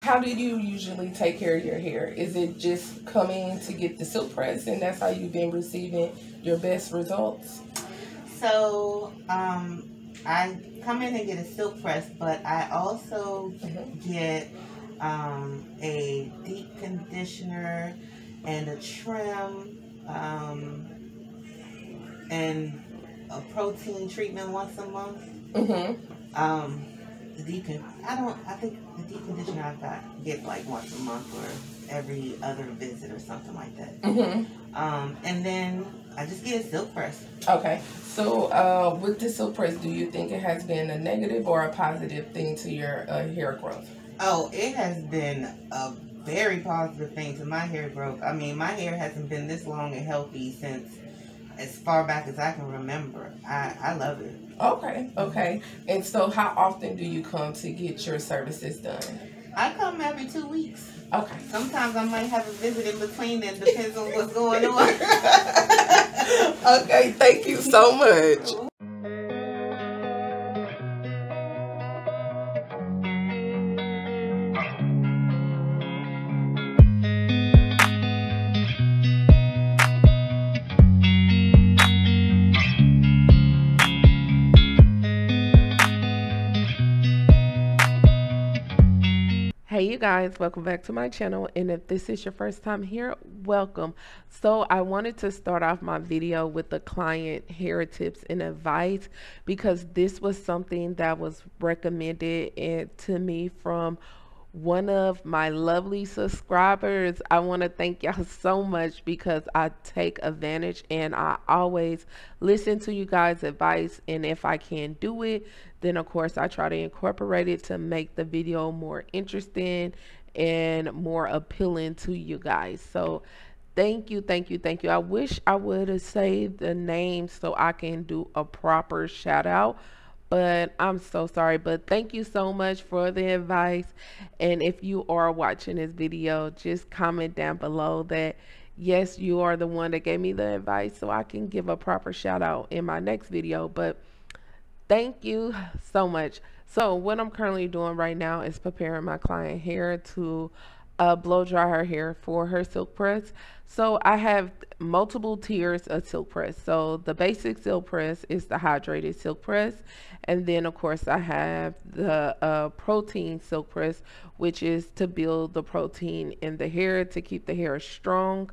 how do you usually take care of your hair? Is it just coming to get the silk press and that's how you've been receiving your best results? So, I come in and get a silk press, but I also get a deep conditioner and a trim and a protein treatment once a month. I think the deep conditioner I get like once a month or every other visit or something like that. And then I just get a silk press. Okay. So with the silk press, do you think it has been a negative or a positive thing to your hair growth? Oh, it has been a very positive thing to my hair growth. I mean, my hair hasn't been this long and healthy since as far back as I can remember. I love it. Okay. And so how often do you come to get your services done? I come every 2 weeks. Okay. Sometimes I might have a visit in between. That depends on what's going on. Okay, thank you so much. Hey you guys, welcome back to my channel, and if this is your first time here, welcome. So I wanted to start off my video with the client hair tips and advice because this was something that was recommended to me from one of my lovely subscribers. I want to thank y'all so much because I take advantage and I always listen to you guys' advice, and if I can't do it, then of course I try to incorporate it to make the video more interesting and more appealing to you guys. So thank you. I wish I would have saved the name so I can do a proper shout out, but I'm so sorry. But thank you so much for the advice, and if you are watching this video, just comment down below that yes, you are the one that gave me the advice so I can give a proper shout out in my next video. But thank you so much. So what I'm currently doing right now is preparing my client hair to blow dry her hair for her silk press. So I have multiple tiers of silk press. So the basic silk press is the hydrated silk press, and then of course I have the protein silk press, which is to build the protein in the hair to keep the hair strong.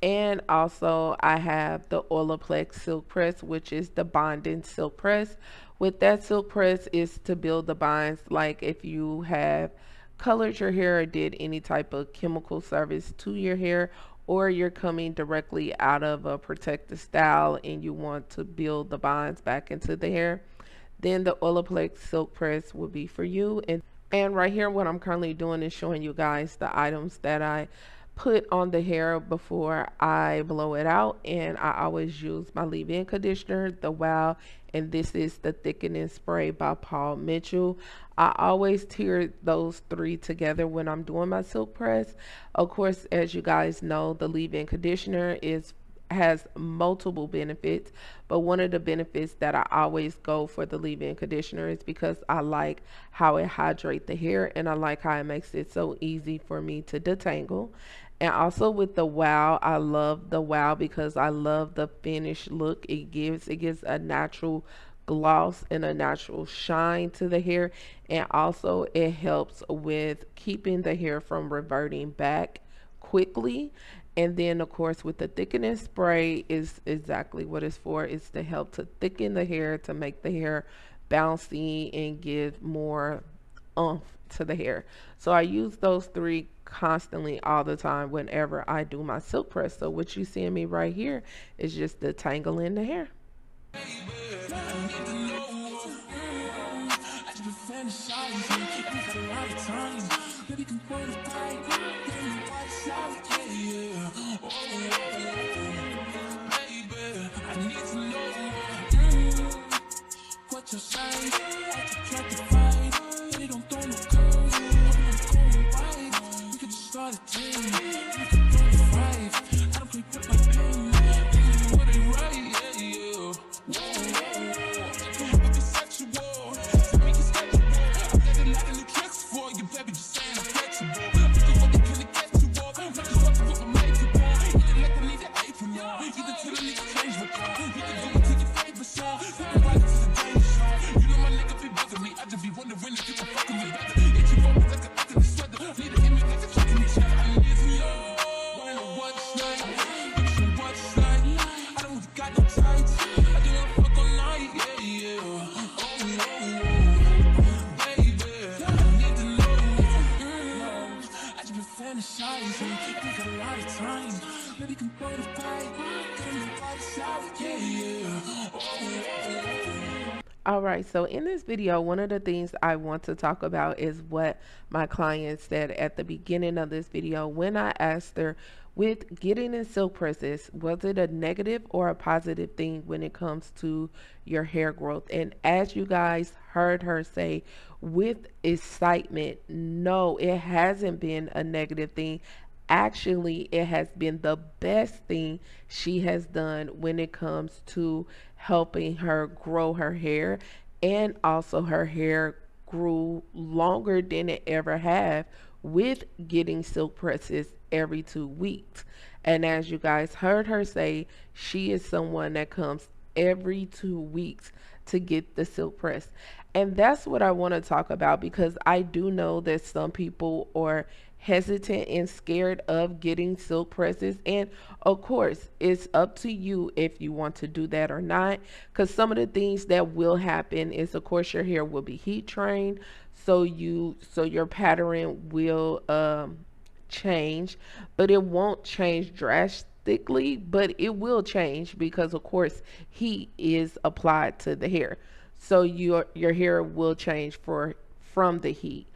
And also I have the Olaplex silk press, which is the bonding silk press. With that silk press is to build the bonds, like if you have colored your hair or did any type of chemical service to your hair, or you're coming directly out of a protective style and you want to build the bonds back into the hair, then the Olaplex silk press will be for you. And right here, what I'm currently doing is showing you guys the items that I put on the hair before I blow it out. And I always use my leave-in conditioner, the Wow, and this is the thickening spray by Paul Mitchell. I always tier those three together when I'm doing my silk press. Of course, as you guys know, the leave-in conditioner has multiple benefits, but one of the benefits that I always go for the leave-in conditioner is because I like how it hydrates the hair, and I like how it makes it so easy for me to detangle. And also with the Wow, I love the Wow because I love the finished look it gives. It gives a natural gloss and a natural shine to the hair, and also it helps with keeping the hair from reverting back quickly. And then of course with the thickening spray is exactly what it's for. It's to help to thicken the hair, to make the hair bouncy and give more oomph to the hair. So I use those three constantly all the time whenever I do my silk press. So what you see in me right here is just detangling the hair. All right, so in this video, one of the things I want to talk about is what my client said at the beginning of this video when I asked her, with getting in silk presses, was it a negative or a positive thing when it comes to your hair growth? And as you guys heard her say, with excitement, no, it hasn't been a negative thing. Actually, it has been the best thing she has done when it comes to helping her grow her hair, and also her hair grew longer than it ever have with getting silk presses every 2 weeks. And as you guys heard her say, she is someone that comes every 2 weeks to get the silk press. And that's what I want to talk about, because I do know that some people are hesitant and scared of getting silk presses, and of course it's up to you if you want to do that or not, because some of the things that will happen is, of course, your hair will be heat trained, so your pattern will change, but it won't change drastically, but it will change because, of course, heat is applied to the hair, so your hair will change from the heat.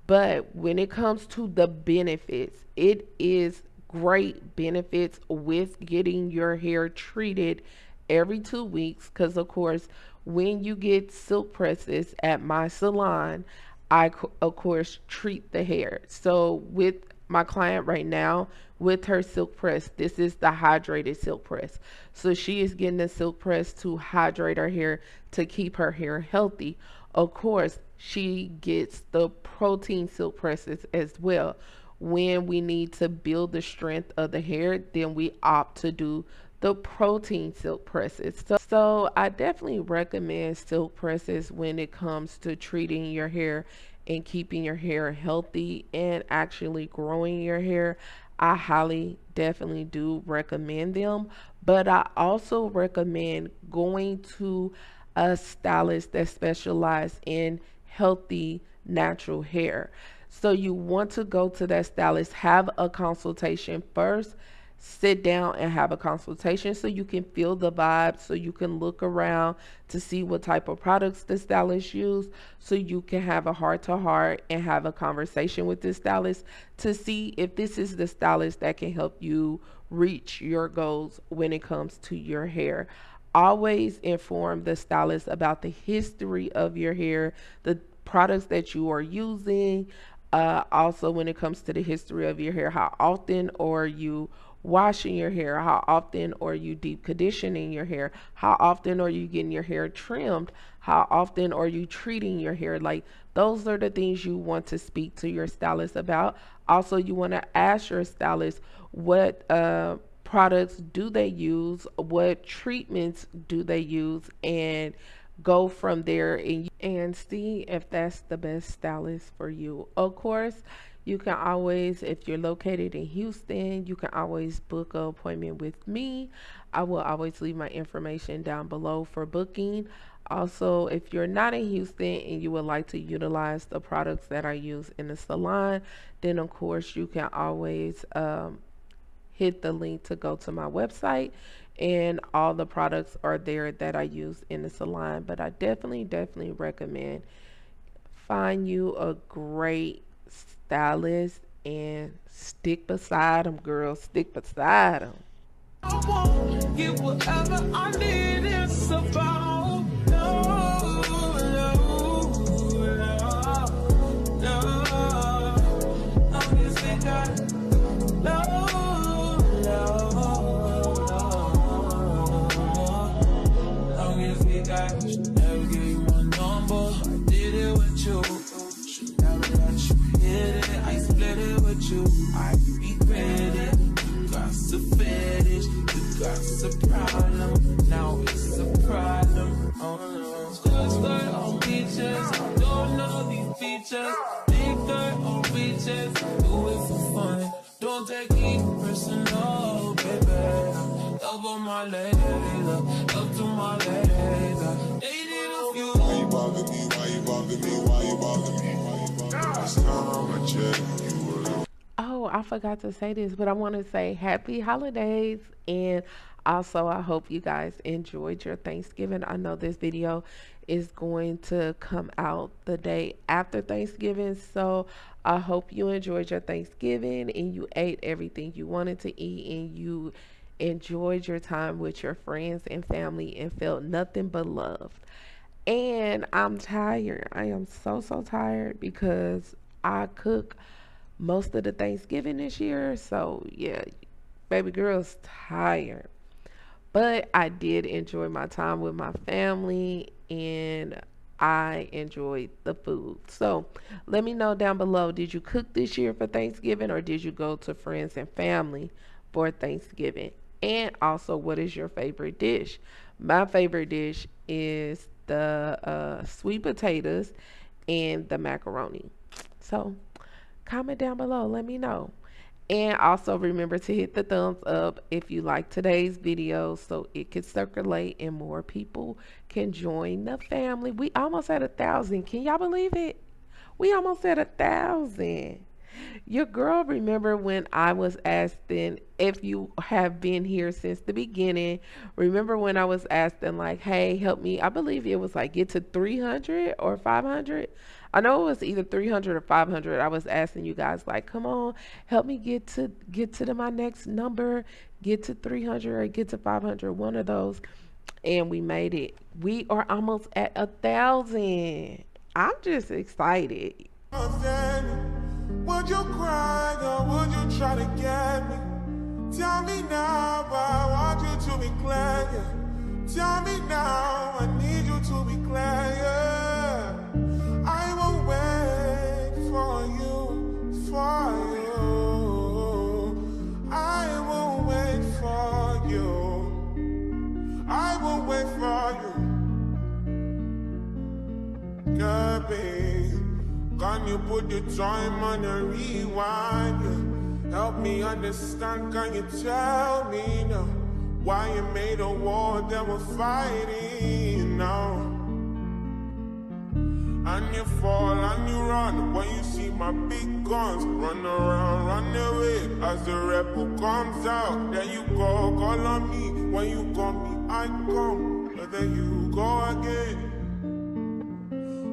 But when it comes to the benefits, it is great benefits with getting your hair treated every 2 weeks. Because, of course, when you get silk presses at my salon, I, of course, treat the hair. So with my client right now, with her silk press, this is the hydrated silk press. So she is getting the silk press to hydrate her hair, to keep her hair healthy. Of course, she gets the protein silk presses as well. When we need to build the strength of the hair, then we opt to do the protein silk presses. So I definitely recommend silk presses when it comes to treating your hair and keeping your hair healthy and actually growing your hair. I highly definitely do recommend them, but I also recommend going to a stylist that specializes in healthy natural hair. So you want to go to that stylist, have a consultation first, sit down and have a consultation so you can feel the vibe, so you can look around to see what type of products the stylist use, so you can have a heart to heart and have a conversation with the stylist to see if this is the stylist that can help you reach your goals when it comes to your hair. Always inform the stylist about the history of your hair, the products that you are using. Also, when it comes to the history of your hair, how often are you washing your hair? How often are you deep conditioning your hair? How often are you getting your hair trimmed? How often are you treating your hair? Like, those are the things you want to speak to your stylist about. Also, you want to ask your stylist what products do they use, what treatments do they use, and go from there and see if that's the best stylist for you. Of course, you can always, if you're located in Houston, you can always book an appointment with me. I will always leave my information down below for booking. Also, if you're not in Houston and you would like to utilize the products that I use in the salon, then of course you can always hit the link to go to my website, and all the products are there that I use in the salon. But I definitely recommend find you a great stylist and stick beside them, girl. Stick beside them. I won't get whatever I need. It's about don't take it personal, baby. Love on my lady, love to my lady. Dated a few. Why you bother me? Why you bother me? Why you bother me? Last time I checked, you were. Oh, I forgot to say this, but I want to say happy holidays. And also, I hope you guys enjoyed your Thanksgiving. I know this video is going to come out the day after Thanksgiving. So I hope you enjoyed your Thanksgiving and you ate everything you wanted to eat and you enjoyed your time with your friends and family and felt nothing but love. And I'm tired. I am so tired because I cook most of the Thanksgiving this year. So yeah, baby girl's tired. But I did enjoy my time with my family and I enjoyed the food. So let me know down below, did you cook this year for Thanksgiving or did you go to friends and family for Thanksgiving? And also, what is your favorite dish? My favorite dish is the sweet potatoes and the macaroni. So comment down below, let me know. And also remember to hit the thumbs up if you like today's video so it can circulate and more people can join the family. We almost at 1,000. Can y'all believe it? We almost at 1,000. Your girl, remember when I was asking, if you have been here since the beginning, remember when I was asking like, hey, help me. I believe it was like get to 300 or 500. I know it was either 300 or 500. I was asking you guys like, come on, help me get to my next number, get to 300 or get to 500, one of those. And we made it. We are almost at 1,000. I'm just excited. Would you cry or would you try to get me? Tell me now, I want you to be clear. Yeah. Tell me now, I need you to be clear. Yeah. I will wait for you, for you. I will wait for you. I will wait for you. Yeah, babe. Can you put the time on a rewind? Yeah. Help me understand, can you tell me now why you made a war that we're fighting now? And you fall and you run when you see my big guns. Run around, run away as the rebel comes out. There you go, call on me. When you call me, I come. But then you go again.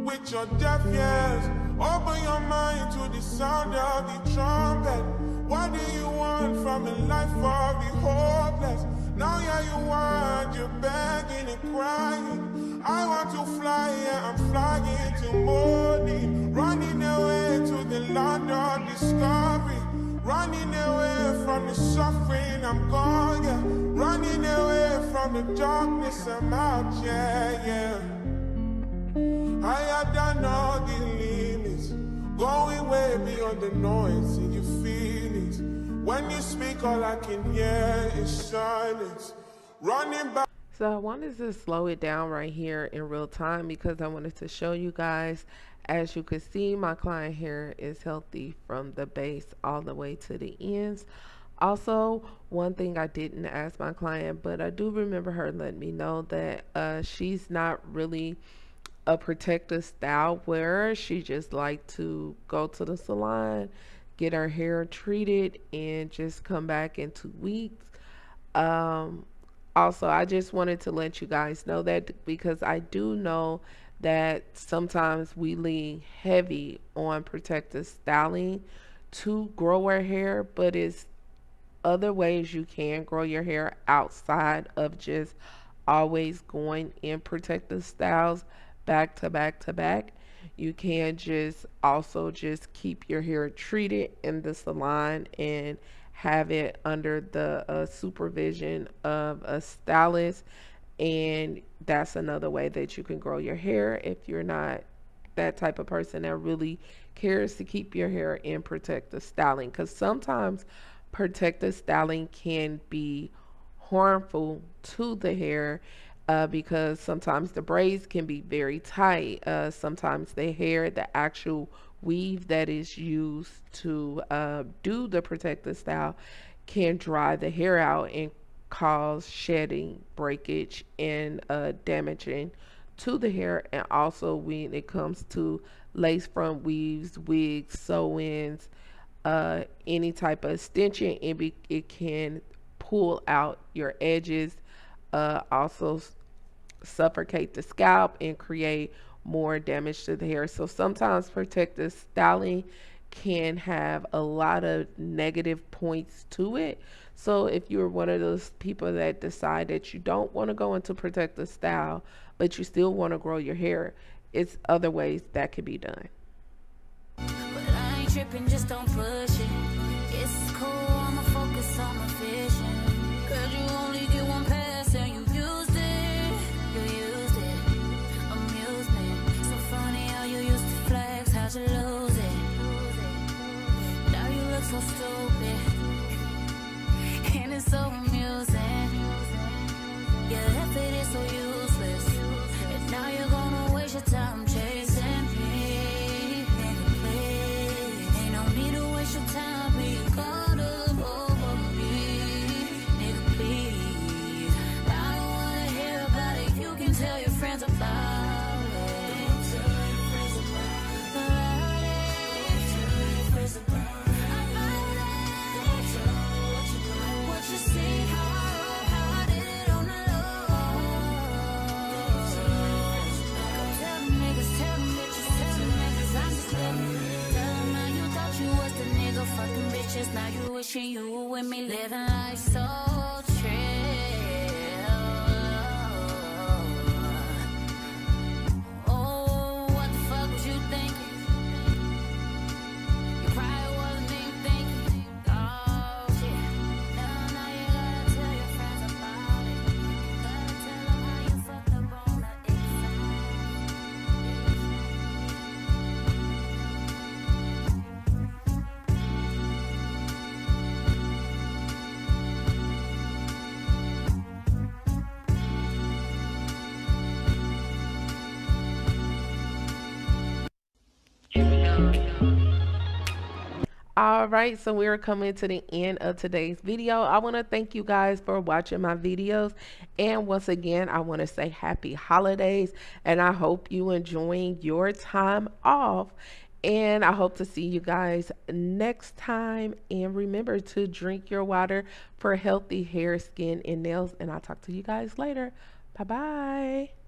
With your deaf ears, open your mind to the sound of the trumpet. What do you want from a life of the hopeless? Now yeah, you want, you're begging and crying. I want to fly, yeah, I'm flying to morning. Running away to the land of discovery. Running away from the suffering, I'm gone, yeah. Running away from the darkness, I'm out, yeah, yeah. I have done all the limits, going way beyond the noise in your feelings. When you speak, all I can hear is silence. Running back. So I wanted to slow it down right here in real time because I wanted to show you guys. As you can see, my client hair is healthy from the base all the way to the ends. Also, one thing I didn't ask my client, but I do remember her letting me know that she's not really a protective style wearer. She just like to go to the salon, get her hair treated, and just come back in 2 weeks. Also, I just wanted to let you guys know that because I do know that sometimes we lean heavy on protective styling to grow our hair, but it's other ways you can grow your hair outside of just always going in protective styles back to back to back. You can just also just keep your hair treated in the salon and have it under the supervision of a stylist, and that's another way that you can grow your hair if you're not that type of person that really cares to keep your hair in protective styling, because sometimes protective styling can be harmful to the hair because sometimes the braids can be very tight. Sometimes the hair, the actual weave that is used to do the protective style can dry the hair out and cause shedding, breakage, and damaging to the hair. And also when it comes to lace front weaves, wigs, sew-ins, any type of extension, and it can pull out your edges, also suffocate the scalp and create more damage to the hair. So sometimes protective styling can have a lot of negative points to it. So if you're one of those people that decide that you don't want to go into protective style, but you still want to grow your hair, it's other ways that could be done. But I ain't tripping, just don't push it. It's cool, I'ma focus on my vision. Girl, you only get one pass and you used it. You used it, amusement. So funny how you used to flex, how'd you lose it? Now you look so stupid, and it's so amusing. Your effort is so useless, and now you're gonna waste your time chasing me. Nigga, please, ain't no need to waste your time being caught up over me. Nigga, please, I don't wanna hear about it. You can tell your friends about it. Don't tell your friends about it. Don't tell your friends about it. Don't tell what you do. What you see, how I did it on the low. Don't tell your friends about it. Go tell them niggas, tell them bitches, tell them niggas I'm just living. Tell them now you thought you was the nigga fucking bitches. Now you wishing you were with me, living life so trill. Oh, what the fuck was you thinking? You probably wasn't even thinking. Oh shit. Now you gotta tell your friends about it. Gotta tell them how you fucked up on the inside. All right, so we're coming to the end of today's video. I want to thank you guys for watching my videos, and once again I want to say happy holidays, and I hope you enjoying your time off, and I hope to see you guys next time. And remember to drink your water for healthy hair, skin, and nails, and I'll talk to you guys later. Bye bye.